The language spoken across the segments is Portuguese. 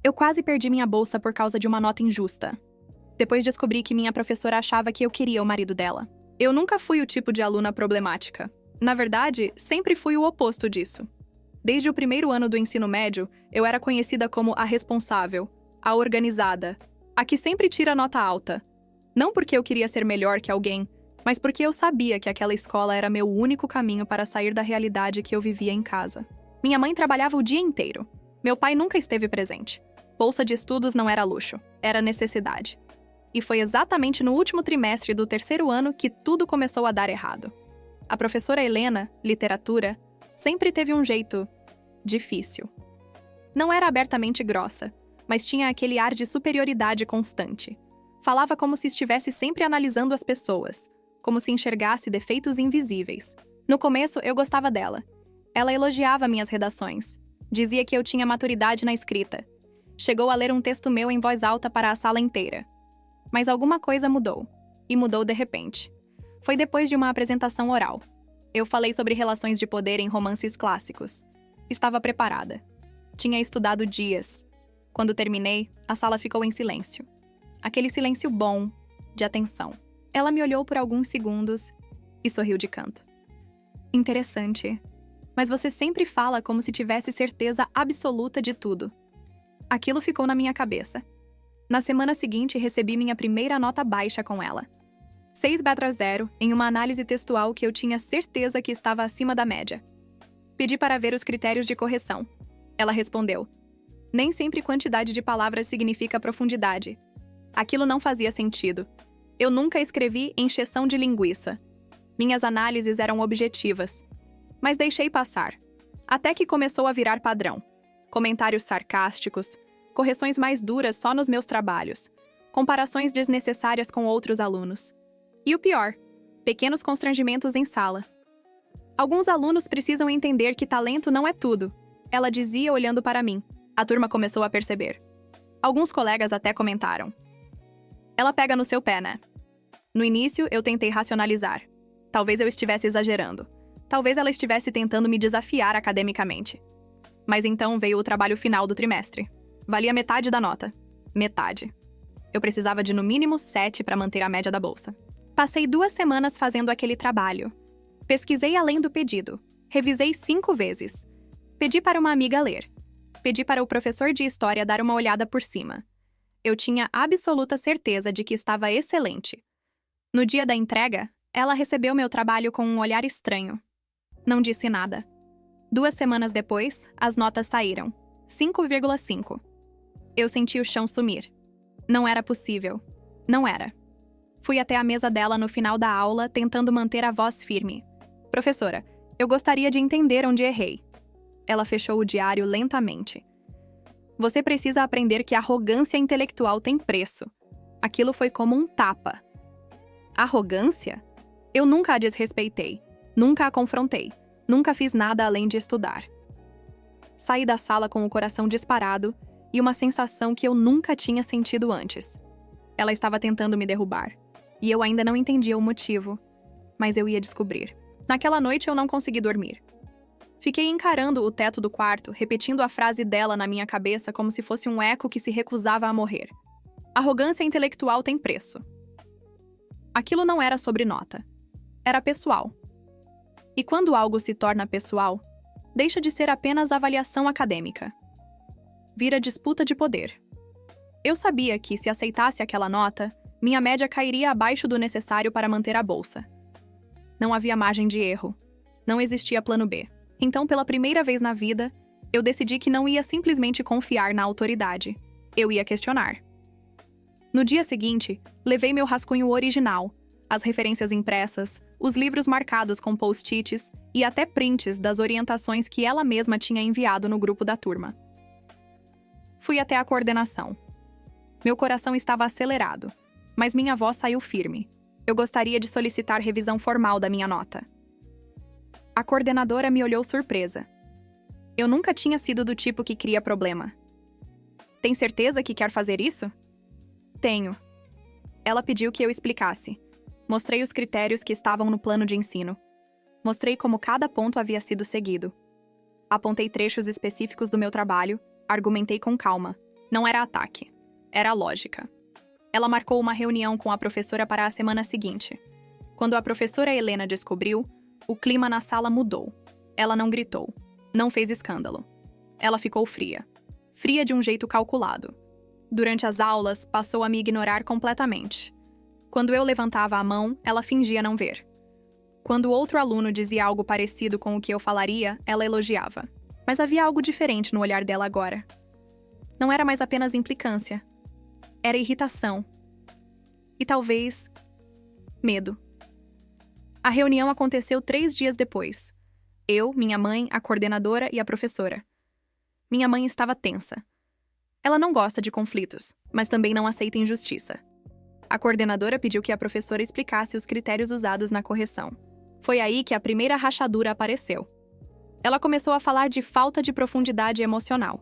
Eu quase perdi minha bolsa por causa de uma nota injusta. Depois descobri que minha professora achava que eu queria o marido dela. Eu nunca fui o tipo de aluna problemática. Na verdade, sempre fui o oposto disso. Desde o primeiro ano do ensino médio, eu era conhecida como a responsável, a organizada, a que sempre tira nota alta. Não porque eu queria ser melhor que alguém, mas porque eu sabia que aquela escola era meu único caminho para sair da realidade que eu vivia em casa. Minha mãe trabalhava o dia inteiro. Meu pai nunca esteve presente. Bolsa de estudos não era luxo, era necessidade. E foi exatamente no último trimestre do terceiro ano que tudo começou a dar errado. A professora Helena, literatura, sempre teve um jeito difícil. Não era abertamente grossa, mas tinha aquele ar de superioridade constante. Falava como se estivesse sempre analisando as pessoas, como se enxergasse defeitos invisíveis. No começo, eu gostava dela. Ela elogiava minhas redações. Dizia que eu tinha maturidade na escrita. Chegou a ler um texto meu em voz alta para a sala inteira. Mas alguma coisa mudou. E mudou de repente. Foi depois de uma apresentação oral. Eu falei sobre relações de poder em romances clássicos. Estava preparada. Tinha estudado dias. Quando terminei, a sala ficou em silêncio. Aquele silêncio bom, de atenção. Ela me olhou por alguns segundos e sorriu de canto. Interessante. Mas você sempre fala como se tivesse certeza absoluta de tudo. Aquilo ficou na minha cabeça. Na semana seguinte, recebi minha primeira nota baixa com ela. 6/0 em uma análise textual que eu tinha certeza que estava acima da média. Pedi para ver os critérios de correção. Ela respondeu: nem sempre quantidade de palavras significa profundidade. Aquilo não fazia sentido. Eu nunca escrevi encheção de linguiça. Minhas análises eram objetivas. Mas deixei passar. Até que começou a virar padrão. Comentários sarcásticos, correções mais duras só nos meus trabalhos, comparações desnecessárias com outros alunos. E o pior, pequenos constrangimentos em sala. Alguns alunos precisam entender que talento não é tudo, ela dizia olhando para mim. A turma começou a perceber. Alguns colegas até comentaram: ela pega no seu pé, né? No início, eu tentei racionalizar. Talvez eu estivesse exagerando. Talvez ela estivesse tentando me desafiar academicamente. Mas então veio o trabalho final do trimestre. Valia metade da nota. Metade. Eu precisava de no mínimo 7 para manter a média da bolsa. Passei 2 semanas fazendo aquele trabalho. Pesquisei além do pedido. Revisei 5 vezes. Pedi para uma amiga ler. Pedi para o professor de história dar uma olhada por cima. Eu tinha absoluta certeza de que estava excelente. No dia da entrega, ela recebeu meu trabalho com um olhar estranho. Não disse nada. 2 semanas depois, as notas saíram. 5,5. Eu senti o chão sumir. Não era possível. Não era. Fui até a mesa dela no final da aula, tentando manter a voz firme. Professora, eu gostaria de entender onde errei. Ela fechou o diário lentamente. Você precisa aprender que a arrogância intelectual tem preço. Aquilo foi como um tapa. Arrogância? Eu nunca a desrespeitei. Nunca a confrontei. Nunca fiz nada além de estudar. Saí da sala com o coração disparado e uma sensação que eu nunca tinha sentido antes. Ela estava tentando me derrubar. E eu ainda não entendia o motivo. Mas eu ia descobrir. Naquela noite eu não consegui dormir. Fiquei encarando o teto do quarto, repetindo a frase dela na minha cabeça como se fosse um eco que se recusava a morrer. Arrogância intelectual tem preço. Aquilo não era sobre nota. Era pessoal. E quando algo se torna pessoal, deixa de ser apenas avaliação acadêmica. Vira disputa de poder. Eu sabia que, se aceitasse aquela nota, minha média cairia abaixo do necessário para manter a bolsa. Não havia margem de erro. Não existia plano B. Então, pela primeira vez na vida, eu decidi que não ia simplesmente confiar na autoridade. Eu ia questionar. No dia seguinte, levei meu rascunho original, as referências impressas, os livros marcados com post-its e até prints das orientações que ela mesma tinha enviado no grupo da turma. Fui até a coordenação. Meu coração estava acelerado, mas minha voz saiu firme. Eu gostaria de solicitar revisão formal da minha nota. A coordenadora me olhou surpresa. Eu nunca tinha sido do tipo que cria problema. Tem certeza que quer fazer isso? Tenho. Ela pediu que eu explicasse. Mostrei os critérios que estavam no plano de ensino. Mostrei como cada ponto havia sido seguido. Apontei trechos específicos do meu trabalho, argumentei com calma. Não era ataque. Era lógica. Ela marcou uma reunião com a professora para a semana seguinte. Quando a professora Helena descobriu, o clima na sala mudou. Ela não gritou. Não fez escândalo. Ela ficou fria. Fria de um jeito calculado. Durante as aulas, passou a me ignorar completamente. Quando eu levantava a mão, ela fingia não ver. Quando outro aluno dizia algo parecido com o que eu falaria, ela elogiava. Mas havia algo diferente no olhar dela agora. Não era mais apenas implicância. Era irritação. E talvez... medo. A reunião aconteceu 3 dias depois. Eu, minha mãe, a coordenadora e a professora. Minha mãe estava tensa. Ela não gosta de conflitos, mas também não aceita injustiça. A coordenadora pediu que a professora explicasse os critérios usados na correção. Foi aí que a primeira rachadura apareceu. Ela começou a falar de falta de profundidade emocional.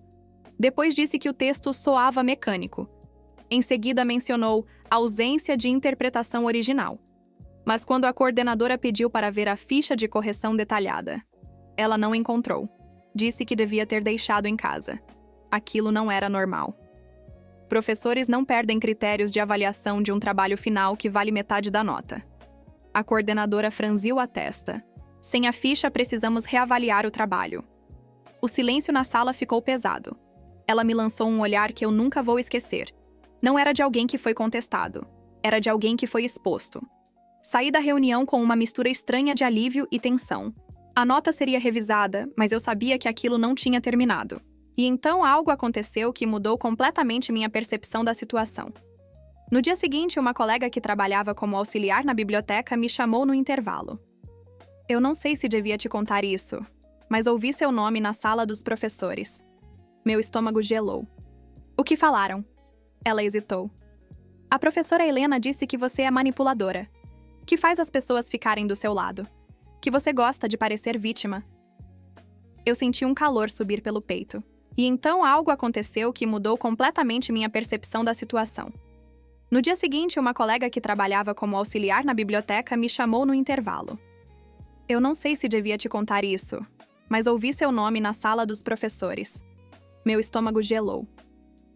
Depois disse que o texto soava mecânico. Em seguida mencionou ausência de interpretação original. Mas quando a coordenadora pediu para ver a ficha de correção detalhada, ela não encontrou. Disse que devia ter deixado em casa. Aquilo não era normal. Professores não perdem critérios de avaliação de um trabalho final que vale metade da nota. A coordenadora franziu a testa. Sem a ficha, precisamos reavaliar o trabalho. O silêncio na sala ficou pesado. Ela me lançou um olhar que eu nunca vou esquecer. Não era de alguém que foi contestado. Era de alguém que foi exposto. Saí da reunião com uma mistura estranha de alívio e tensão. A nota seria revisada, mas eu sabia que aquilo não tinha terminado. E então algo aconteceu que mudou completamente minha percepção da situação. No dia seguinte, uma colega que trabalhava como auxiliar na biblioteca me chamou no intervalo. Eu não sei se devia te contar isso, mas ouvi seu nome na sala dos professores. Meu estômago gelou. O que falaram? Ela hesitou. A professora Helena disse que você é manipuladora, que faz as pessoas ficarem do seu lado, que você gosta de parecer vítima. Eu senti um calor subir pelo peito. E então algo aconteceu que mudou completamente minha percepção da situação. No dia seguinte, uma colega que trabalhava como auxiliar na biblioteca me chamou no intervalo. Eu não sei se devia te contar isso, mas ouvi seu nome na sala dos professores. Meu estômago gelou.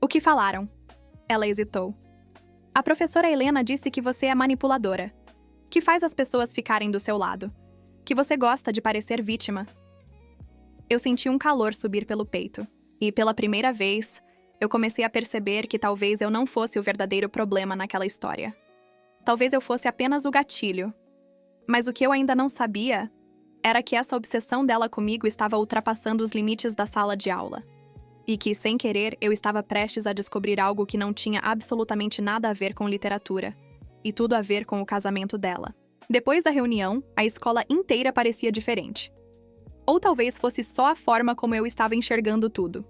O que falaram? Ela hesitou. A professora Helena disse que você é manipuladora, que faz as pessoas ficarem do seu lado, que você gosta de parecer vítima. Eu senti um calor subir pelo peito. E, pela primeira vez, eu comecei a perceber que talvez eu não fosse o verdadeiro problema naquela história. Talvez eu fosse apenas o gatilho. Mas o que eu ainda não sabia era que essa obsessão dela comigo estava ultrapassando os limites da sala de aula. E que, sem querer, eu estava prestes a descobrir algo que não tinha absolutamente nada a ver com literatura. E tudo a ver com o casamento dela. Depois da reunião, a escola inteira parecia diferente. Ou talvez fosse só a forma como eu estava enxergando tudo.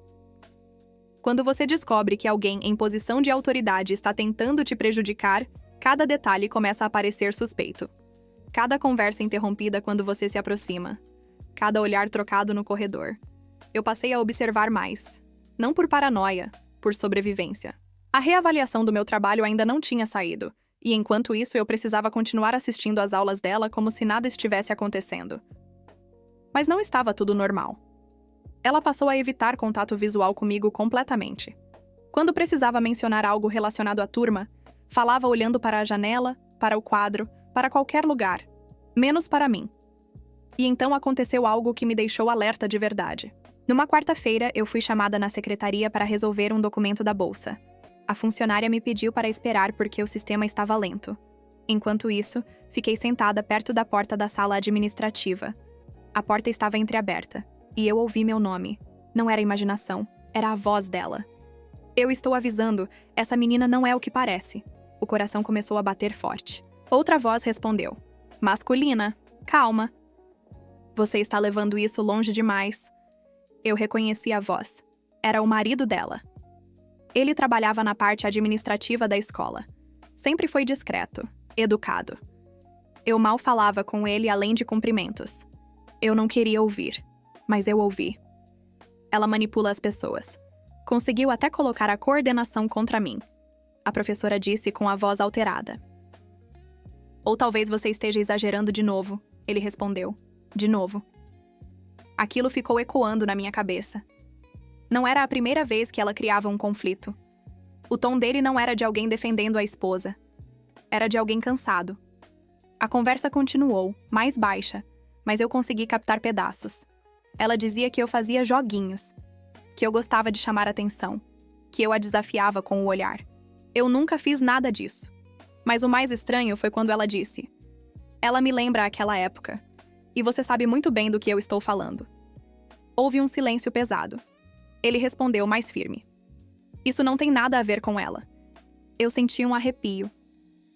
Quando você descobre que alguém em posição de autoridade está tentando te prejudicar, cada detalhe começa a parecer suspeito. Cada conversa interrompida quando você se aproxima. Cada olhar trocado no corredor. Eu passei a observar mais. Não por paranoia, por sobrevivência. A reavaliação do meu trabalho ainda não tinha saído, e enquanto isso eu precisava continuar assistindo às aulas dela como se nada estivesse acontecendo. Mas não estava tudo normal. Ela passou a evitar contato visual comigo completamente. Quando precisava mencionar algo relacionado à turma, falava olhando para a janela, para o quadro, para qualquer lugar, menos para mim. E então aconteceu algo que me deixou alerta de verdade. Numa quarta-feira, eu fui chamada na secretaria para resolver um documento da bolsa. A funcionária me pediu para esperar porque o sistema estava lento. Enquanto isso, fiquei sentada perto da porta da sala administrativa. A porta estava entreaberta, e eu ouvi meu nome. Não era imaginação, era a voz dela. Eu estou avisando, essa menina não é o que parece. O coração começou a bater forte. Outra voz respondeu. Masculina, calma. Você está levando isso longe demais. Eu reconheci a voz. Era o marido dela. Ele trabalhava na parte administrativa da escola. Sempre foi discreto, educado. Eu mal falava com ele além de cumprimentos. Eu não queria ouvir, mas eu ouvi. Ela manipula as pessoas. Conseguiu até colocar a coordenação contra mim. A professora disse com a voz alterada. Ou talvez você esteja exagerando de novo, ele respondeu. De novo. Aquilo ficou ecoando na minha cabeça. Não era a primeira vez que ela criava um conflito. O tom dele não era de alguém defendendo a esposa. Era de alguém cansado. A conversa continuou, mais baixa, mas eu consegui captar pedaços. Ela dizia que eu fazia joguinhos, que eu gostava de chamar atenção, que eu a desafiava com o olhar. Eu nunca fiz nada disso. Mas o mais estranho foi quando ela disse: "Ela me lembra aquela época, e você sabe muito bem do que eu estou falando." Houve um silêncio pesado. Ele respondeu mais firme: "Isso não tem nada a ver com ela." Eu senti um arrepio.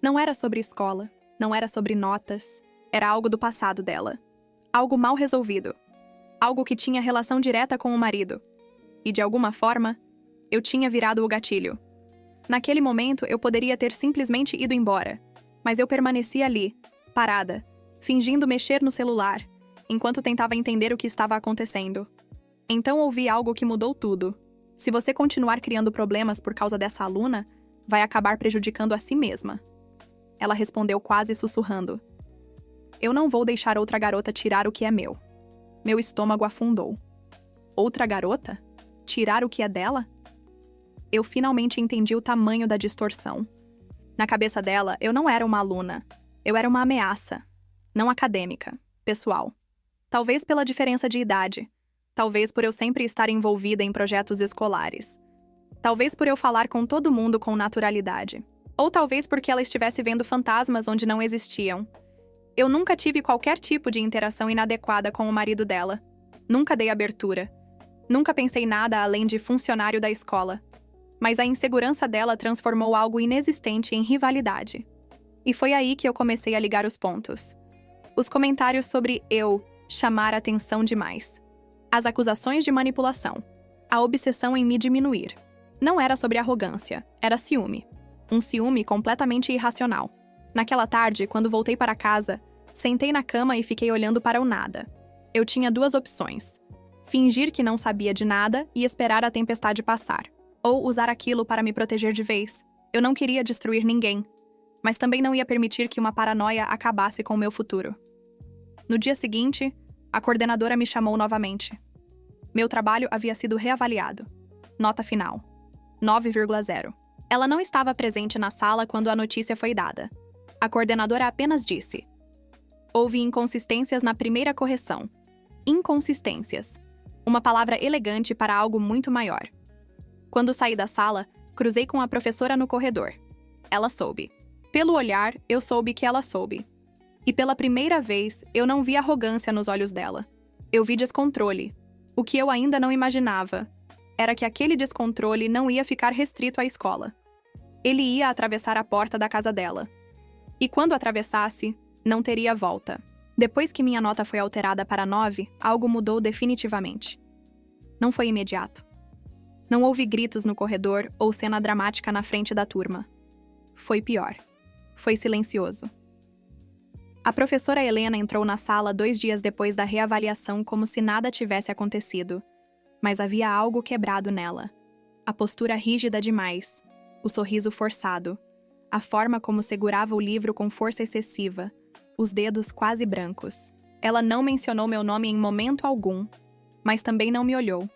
Não era sobre escola, não era sobre notas, era algo do passado dela. Algo mal resolvido. Algo que tinha relação direta com o marido. E de alguma forma, eu tinha virado o gatilho. Naquele momento, eu poderia ter simplesmente ido embora, mas eu permaneci ali, parada, fingindo mexer no celular, enquanto tentava entender o que estava acontecendo. Então ouvi algo que mudou tudo. Se você continuar criando problemas por causa dessa aluna, vai acabar prejudicando a si mesma. Ela respondeu quase sussurrando: "Eu não vou deixar outra garota tirar o que é meu." Meu estômago afundou. Outra garota? Tirar o que é dela? Eu finalmente entendi o tamanho da distorção. Na cabeça dela, eu não era uma aluna. Eu era uma ameaça. Não acadêmica, pessoal. Talvez pela diferença de idade. Talvez por eu sempre estar envolvida em projetos escolares. Talvez por eu falar com todo mundo com naturalidade. Ou talvez porque ela estivesse vendo fantasmas onde não existiam. Eu nunca tive qualquer tipo de interação inadequada com o marido dela. Nunca dei abertura. Nunca pensei nada além de funcionário da escola. Mas a insegurança dela transformou algo inexistente em rivalidade. E foi aí que eu comecei a ligar os pontos. Os comentários sobre eu chamar atenção demais. As acusações de manipulação. A obsessão em me diminuir. Não era sobre arrogância, era ciúme. Um ciúme completamente irracional. Naquela tarde, quando voltei para casa, sentei na cama e fiquei olhando para o nada. Eu tinha duas opções: fingir que não sabia de nada e esperar a tempestade passar. Ou usar aquilo para me proteger de vez. Eu não queria destruir ninguém, mas também não ia permitir que uma paranoia acabasse com o meu futuro. No dia seguinte, a coordenadora me chamou novamente. Meu trabalho havia sido reavaliado. Nota final: 9,0. Ela não estava presente na sala quando a notícia foi dada. A coordenadora apenas disse: "Houve inconsistências na primeira correção." Inconsistências. Uma palavra elegante para algo muito maior. Quando saí da sala, cruzei com a professora no corredor. Ela soube. Pelo olhar, eu soube que ela soube. E pela primeira vez, eu não vi arrogância nos olhos dela. Eu vi descontrole. O que eu ainda não imaginava era que aquele descontrole não ia ficar restrito à escola. Ele ia atravessar a porta da casa dela. E quando atravessasse, não teria volta. Depois que minha nota foi alterada para 9, algo mudou definitivamente. Não foi imediato. Não houve gritos no corredor ou cena dramática na frente da turma. Foi pior. Foi silencioso. A professora Helena entrou na sala 2 dias depois da reavaliação como se nada tivesse acontecido. Mas havia algo quebrado nela. A postura rígida demais. O sorriso forçado. A forma como segurava o livro com força excessiva. Os dedos quase brancos. Ela não mencionou meu nome em momento algum, mas também não me olhou.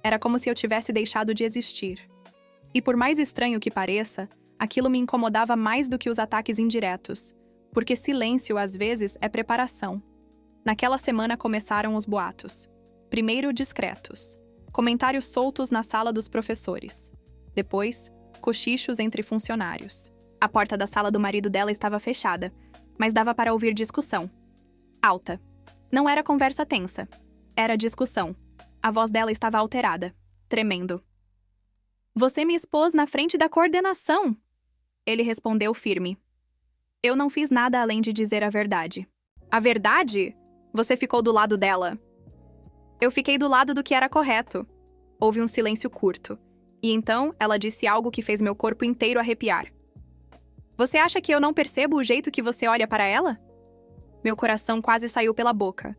Era como se eu tivesse deixado de existir. E por mais estranho que pareça, aquilo me incomodava mais do que os ataques indiretos, porque silêncio, às vezes, é preparação. Naquela semana começaram os boatos. Primeiro, discretos. Comentários soltos na sala dos professores. Depois, cochichos entre funcionários. A porta da sala do marido dela estava fechada, mas dava para ouvir discussão. Alta. Não era conversa tensa. Era discussão. A voz dela estava alterada, tremendo. "Você me expôs na frente da coordenação!" Ele respondeu firme. "Eu não fiz nada além de dizer a verdade." "A verdade? Você ficou do lado dela." "Eu fiquei do lado do que era correto." Houve um silêncio curto. E então, ela disse algo que fez meu corpo inteiro arrepiar. "Você acha que eu não percebo o jeito que você olha para ela?" Meu coração quase saiu pela boca.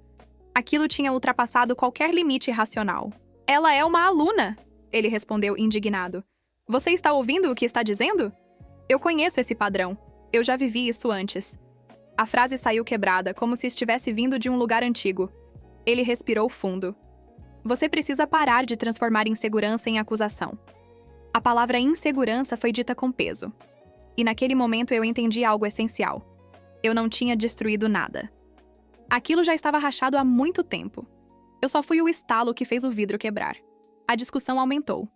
Aquilo tinha ultrapassado qualquer limite racional. "Ela é uma aluna!" Ele respondeu indignado. "Você está ouvindo o que está dizendo? Eu conheço esse padrão. Eu já vivi isso antes." A frase saiu quebrada, como se estivesse vindo de um lugar antigo. Ele respirou fundo. Você precisa parar de transformar insegurança em acusação. A palavra insegurança foi dita com peso. E naquele momento eu entendi algo essencial. Eu não tinha destruído nada. Aquilo já estava rachado há muito tempo. Eu só fui o estalo que fez o vidro quebrar. A discussão aumentou.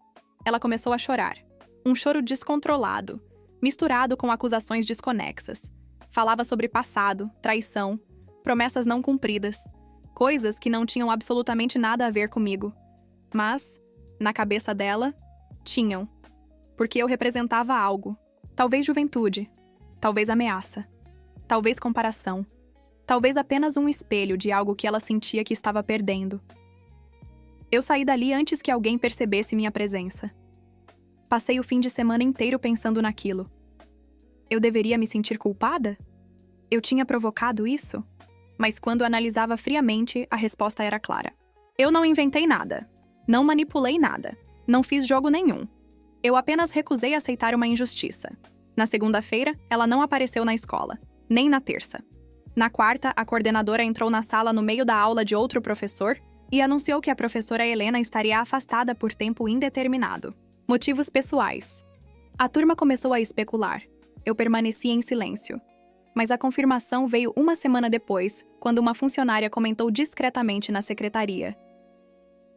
Ela começou a chorar. Um choro descontrolado, misturado com acusações desconexas. Falava sobre passado, traição, promessas não cumpridas, coisas que não tinham absolutamente nada a ver comigo. Mas, na cabeça dela, tinham. Porque eu representava algo. Talvez juventude, talvez ameaça, talvez comparação, talvez apenas um espelho de algo que ela sentia que estava perdendo. Eu saí dali antes que alguém percebesse minha presença. Passei o fim de semana inteiro pensando naquilo. Eu deveria me sentir culpada? Eu tinha provocado isso? Mas quando analisava friamente, a resposta era clara. Eu não inventei nada. Não manipulei nada. Não fiz jogo nenhum. Eu apenas recusei aceitar uma injustiça. Na segunda-feira, ela não apareceu na escola. Nem na terça. Na quarta, a coordenadora entrou na sala no meio da aula de outro professor e anunciou que a professora Helena estaria afastada por tempo indeterminado. Motivos pessoais. A turma começou a especular. Eu permaneci em silêncio. Mas a confirmação veio uma semana depois, quando uma funcionária comentou discretamente na secretaria.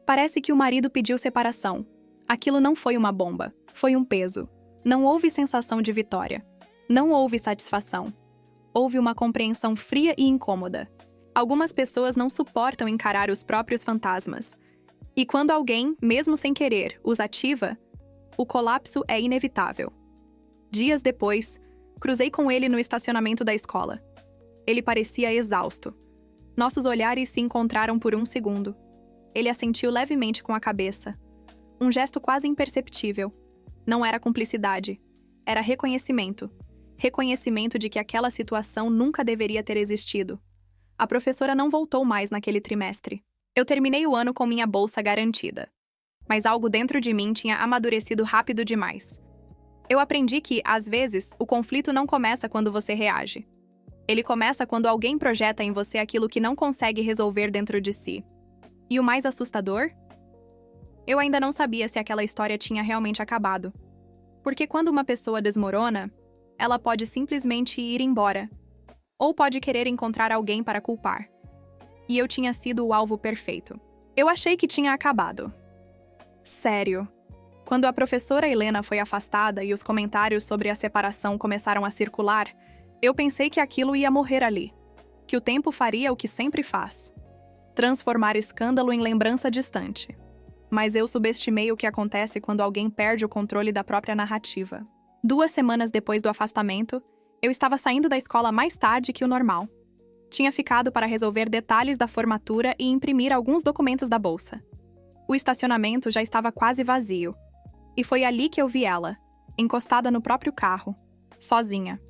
Parece que o marido pediu separação. Aquilo não foi uma bomba, foi um peso. Não houve sensação de vitória. Não houve satisfação. Houve uma compreensão fria e incômoda. Algumas pessoas não suportam encarar os próprios fantasmas. E quando alguém, mesmo sem querer, os ativa, o colapso é inevitável. Dias depois, cruzei com ele no estacionamento da escola. Ele parecia exausto. Nossos olhares se encontraram por um segundo. Ele assentiu levemente com a cabeça. Um gesto quase imperceptível. Não era cumplicidade. Era reconhecimento. Reconhecimento de que aquela situação nunca deveria ter existido. A professora não voltou mais naquele trimestre. Eu terminei o ano com minha bolsa garantida. Mas algo dentro de mim tinha amadurecido rápido demais. Eu aprendi que, às vezes, o conflito não começa quando você reage. Ele começa quando alguém projeta em você aquilo que não consegue resolver dentro de si. E o mais assustador? Eu ainda não sabia se aquela história tinha realmente acabado. Porque quando uma pessoa desmorona, ela pode simplesmente ir embora. Ou pode querer encontrar alguém para culpar. E eu tinha sido o alvo perfeito. Eu achei que tinha acabado. Sério. Quando a professora Helena foi afastada e os comentários sobre a separação começaram a circular, eu pensei que aquilo ia morrer ali. Que o tempo faria o que sempre faz. Transformar escândalo em lembrança distante. Mas eu subestimei o que acontece quando alguém perde o controle da própria narrativa. 2 semanas depois do afastamento, eu estava saindo da escola mais tarde que o normal. Tinha ficado para resolver detalhes da formatura e imprimir alguns documentos da bolsa. O estacionamento já estava quase vazio. E foi ali que eu vi ela, encostada no próprio carro, sozinha.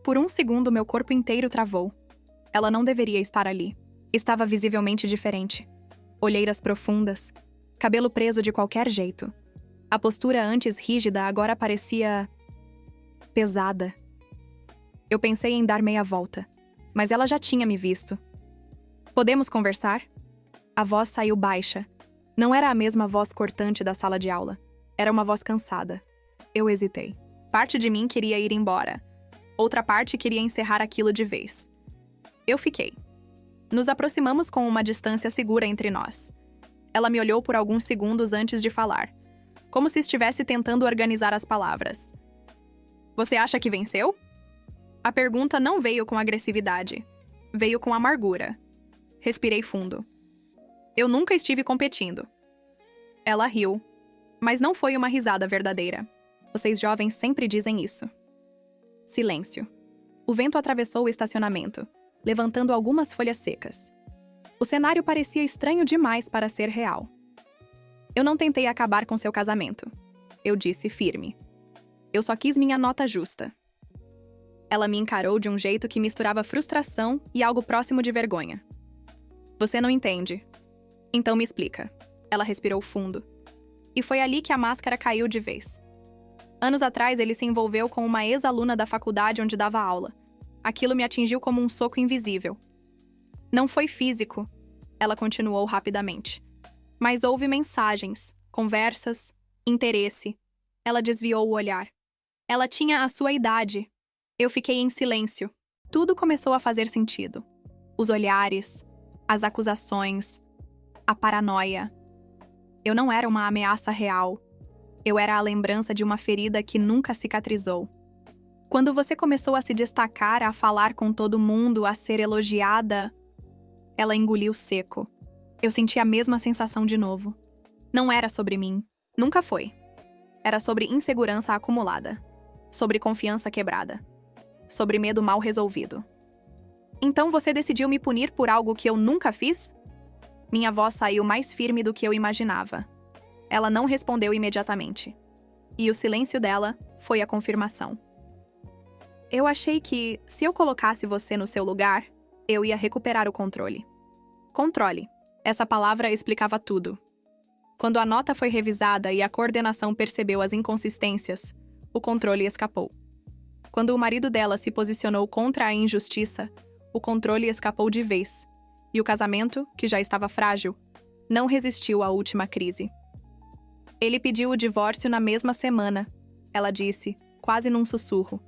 Por um segundo, meu corpo inteiro travou. Ela não deveria estar ali. Estava visivelmente diferente. Olheiras profundas, cabelo preso de qualquer jeito. A postura antes rígida agora parecia pesada. Eu pensei em dar meia volta, mas ela já tinha me visto. Podemos conversar? A voz saiu baixa. Não era a mesma voz cortante da sala de aula. Era uma voz cansada. Eu hesitei. Parte de mim queria ir embora. Outra parte queria encerrar aquilo de vez. Eu fiquei. Nos aproximamos com uma distância segura entre nós. Ela me olhou por alguns segundos antes de falar, como se estivesse tentando organizar as palavras. Você acha que venceu? A pergunta não veio com agressividade. Veio com amargura. Respirei fundo. Eu nunca estive competindo. Ela riu. Mas não foi uma risada verdadeira. Vocês jovens sempre dizem isso. Silêncio. O vento atravessou o estacionamento, levantando algumas folhas secas. O cenário parecia estranho demais para ser real. Eu não tentei acabar com seu casamento. Eu disse firme. Eu só quis minha nota justa. Ela me encarou de um jeito que misturava frustração e algo próximo de vergonha. Você não entende. Então me explica. Ela respirou fundo. E foi ali que a máscara caiu de vez. Anos atrás, ele se envolveu com uma ex-aluna da faculdade onde dava aula. Aquilo me atingiu como um soco invisível. Não foi físico, ela continuou rapidamente. Mas houve mensagens, conversas, interesse. Ela desviou o olhar. Ela tinha a sua idade. Eu fiquei em silêncio. Tudo começou a fazer sentido. Os olhares, as acusações, a paranoia. Eu não era uma ameaça real. Eu era a lembrança de uma ferida que nunca cicatrizou. Quando você começou a se destacar, a falar com todo mundo, a ser elogiada, ela engoliu seco. Eu senti a mesma sensação de novo. Não era sobre mim. Nunca foi. Era sobre insegurança acumulada. Sobre confiança quebrada. Sobre medo mal resolvido. Então você decidiu me punir por algo que eu nunca fiz? Minha voz saiu mais firme do que eu imaginava. Ela não respondeu imediatamente. E o silêncio dela foi a confirmação. Eu achei que, se eu colocasse você no seu lugar, eu ia recuperar o controle. Controle. Essa palavra explicava tudo. Quando a nota foi revisada e a coordenação percebeu as inconsistências, o controle escapou. Quando o marido dela se posicionou contra a injustiça, o controle escapou de vez, e o casamento, que já estava frágil, não resistiu à última crise. Ele pediu o divórcio na mesma semana, ela disse, quase num sussurro.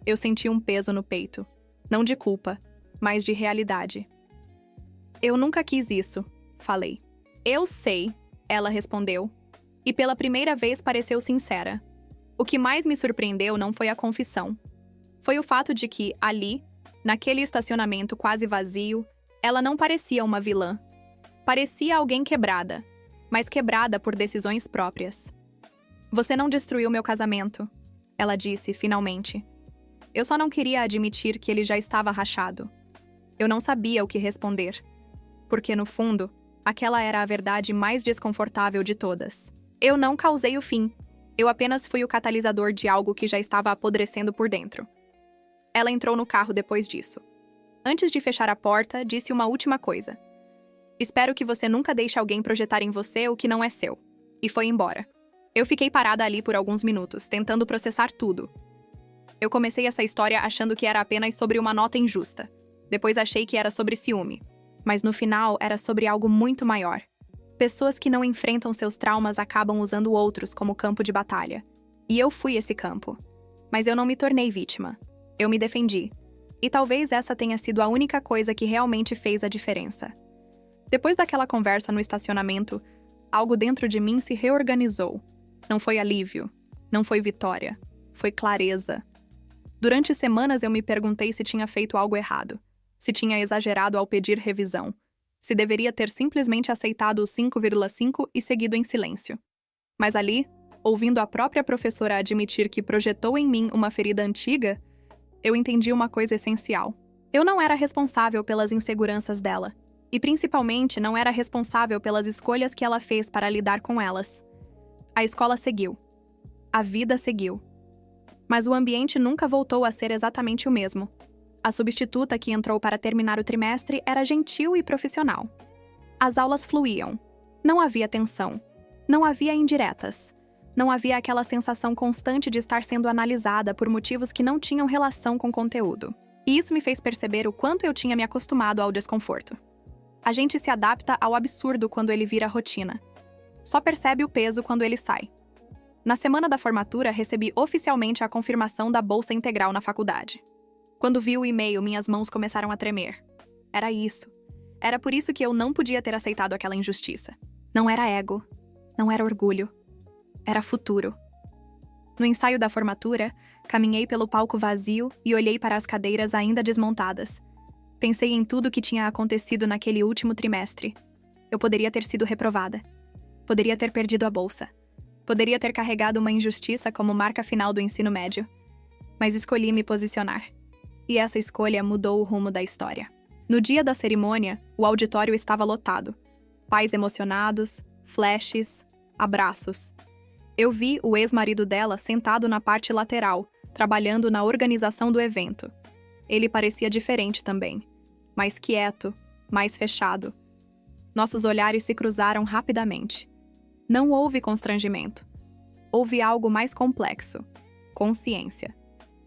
Eu senti um peso no peito, não de culpa, mas de realidade. Eu nunca quis isso, falei. Eu sei, ela respondeu, e pela primeira vez pareceu sincera. O que mais me surpreendeu não foi a confissão. Foi o fato de que, ali, naquele estacionamento quase vazio, ela não parecia uma vilã. Parecia alguém quebrada, mas quebrada por decisões próprias. Você não destruiu meu casamento, ela disse, finalmente. Eu só não queria admitir que ele já estava rachado. Eu não sabia o que responder. Porque, no fundo, aquela era a verdade mais desconfortável de todas. Eu não causei o fim. Eu apenas fui o catalisador de algo que já estava apodrecendo por dentro. Ela entrou no carro depois disso. Antes de fechar a porta, disse uma última coisa. Espero que você nunca deixe alguém projetar em você o que não é seu. E foi embora. Eu fiquei parada ali por alguns minutos, tentando processar tudo. Eu comecei essa história achando que era apenas sobre uma nota injusta. Depois achei que era sobre ciúme. Mas no final era sobre algo muito maior. Pessoas que não enfrentam seus traumas acabam usando outros como campo de batalha. E eu fui esse campo. Mas eu não me tornei vítima. Eu me defendi. E talvez essa tenha sido a única coisa que realmente fez a diferença. Depois daquela conversa no estacionamento, algo dentro de mim se reorganizou. Não foi alívio. Não foi vitória. Foi clareza. Durante semanas eu me perguntei se tinha feito algo errado. Se tinha exagerado ao pedir revisão. Se deveria ter simplesmente aceitado o 5,5 e seguido em silêncio. Mas ali, ouvindo a própria professora admitir que projetou em mim uma ferida antiga, eu entendi uma coisa essencial. Eu não era responsável pelas inseguranças dela. E principalmente não era responsável pelas escolhas que ela fez para lidar com elas. A escola seguiu. A vida seguiu. Mas o ambiente nunca voltou a ser exatamente o mesmo. A substituta que entrou para terminar o trimestre era gentil e profissional. As aulas fluíam. Não havia tensão. Não havia indiretas. Não havia aquela sensação constante de estar sendo analisada por motivos que não tinham relação com o conteúdo. E isso me fez perceber o quanto eu tinha me acostumado ao desconforto. A gente se adapta ao absurdo quando ele vira rotina. Só percebe o peso quando ele sai. Na semana da formatura, recebi oficialmente a confirmação da bolsa integral na faculdade. Quando vi o e-mail, minhas mãos começaram a tremer. Era isso. Era por isso que eu não podia ter aceitado aquela injustiça. Não era ego. Não era orgulho. Era futuro. No ensaio da formatura, caminhei pelo palco vazio e olhei para as cadeiras ainda desmontadas. Pensei em tudo que tinha acontecido naquele último trimestre. Eu poderia ter sido reprovada. Poderia ter perdido a bolsa. Poderia ter carregado uma injustiça como marca final do ensino médio. Mas escolhi me posicionar. E essa escolha mudou o rumo da história. No dia da cerimônia, o auditório estava lotado. Pais emocionados, flashes, abraços. Eu vi o ex-marido dela sentado na parte lateral, trabalhando na organização do evento. Ele parecia diferente também. Mais quieto, mais fechado. Nossos olhares se cruzaram rapidamente. Não houve constrangimento. Houve algo mais complexo. Consciência.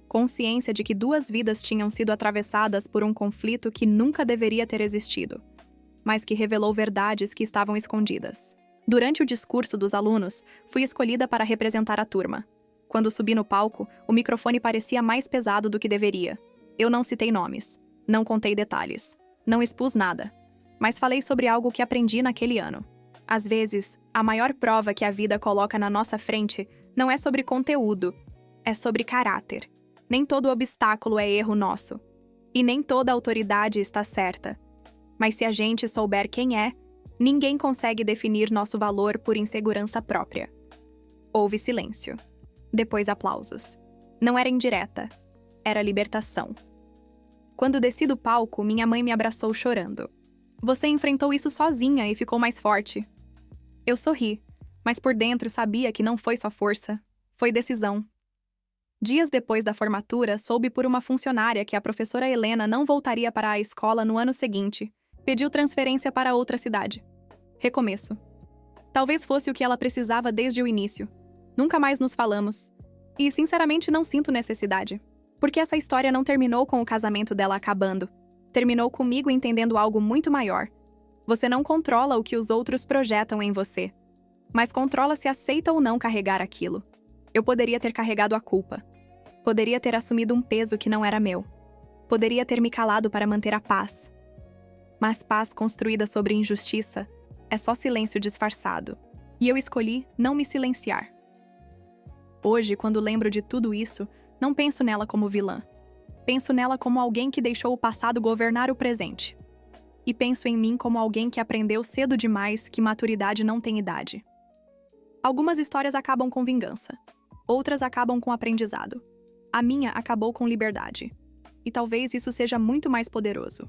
Consciência de que duas vidas tinham sido atravessadas por um conflito que nunca deveria ter existido, mas que revelou verdades que estavam escondidas. Durante o discurso dos alunos, fui escolhida para representar a turma. Quando subi no palco, o microfone parecia mais pesado do que deveria. Eu não citei nomes, não contei detalhes, não expus nada, mas falei sobre algo que aprendi naquele ano. Às vezes, a maior prova que a vida coloca na nossa frente não é sobre conteúdo, é sobre caráter. Nem todo obstáculo é erro nosso. E nem toda autoridade está certa. Mas se a gente souber quem é, ninguém consegue definir nosso valor por insegurança própria. Houve silêncio. Depois aplausos. Não era indireta. Era libertação. Quando desci do palco, minha mãe me abraçou chorando. Você enfrentou isso sozinha e ficou mais forte. Eu sorri, mas por dentro sabia que não foi só força, foi decisão. Dias depois da formatura, soube por uma funcionária que a professora Helena não voltaria para a escola no ano seguinte. Pediu transferência para outra cidade. Recomeço. Talvez fosse o que ela precisava desde o início. Nunca mais nos falamos. E, sinceramente, não sinto necessidade. Porque essa história não terminou com o casamento dela acabando. Terminou comigo entendendo algo muito maior. Você não controla o que os outros projetam em você. Mas controla se aceita ou não carregar aquilo. Eu poderia ter carregado a culpa. Poderia ter assumido um peso que não era meu. Poderia ter me calado para manter a paz. Mas paz construída sobre injustiça é só silêncio disfarçado. E eu escolhi não me silenciar. Hoje, quando lembro de tudo isso, não penso nela como vilã. Penso nela como alguém que deixou o passado governar o presente. E penso em mim como alguém que aprendeu cedo demais que maturidade não tem idade. Algumas histórias acabam com vingança. Outras acabam com aprendizado. A minha acabou com liberdade. E talvez isso seja muito mais poderoso.